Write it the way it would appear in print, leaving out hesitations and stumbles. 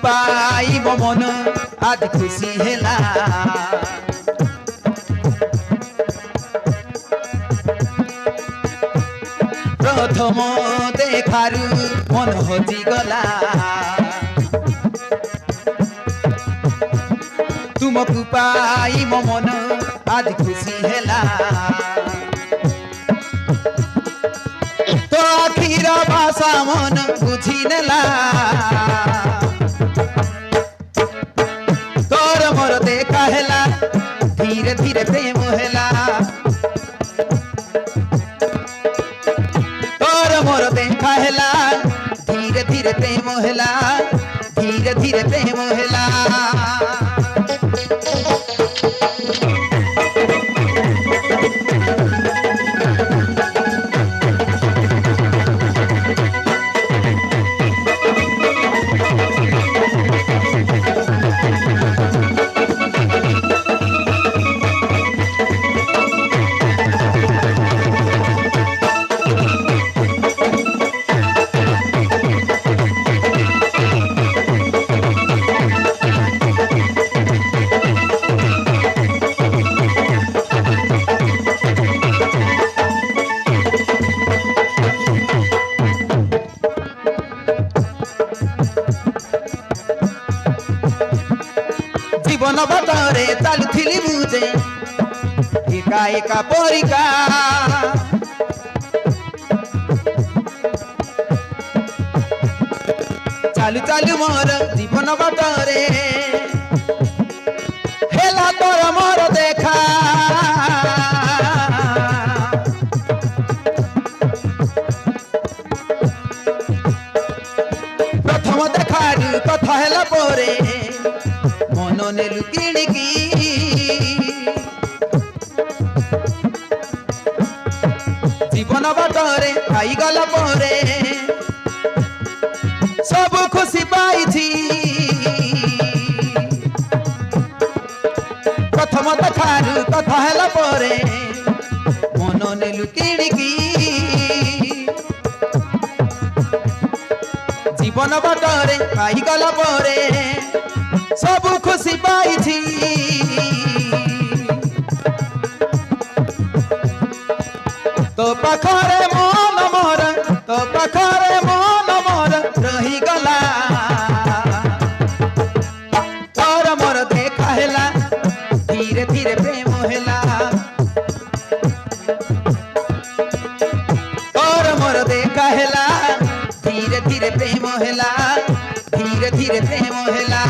পাইব মন আজ খুশি হেলা প্রথম দেখারু মন হজি গলা তুমকু পাইব মন আজ খুশি হেলা তো আখির ভাষা মন বুঝি নেলা তোর মোর দেখা হেলা ধীরে ধীরে প্রেম হেলা তোর মোর দেখা হেলা ধীরে ধীরে প্রেম হেলা ধীরে ধীরে প্রেম হেলা জীবন বাটরে চালুথিলি বুঝে একা একা পরিকা চালু চালু মোর জীবন বাটরে হেলা তোর মোর দেখা প্রথম দেখার কথা হেলা পরে মন নেলু কিণিকি জীবন বাটরে খাইগলা পরে সব খুশি পাইছি প্রথম দেখার কথা হেলা পরে মন নেলু কিণিকি জীবন বাটরে খাইগলা পরে সব খুশি পাইছি তো পাখরে মন মোর তো পাখরে মন মোর রহিগলা তোর মোর দেখা হেলা ধীরে ধীরে প্রেম হেলা তোর মোর দেখা হেলা ধীরে ধীরে প্রেম হেলা ধীরে ধীরে প্রেম হেলা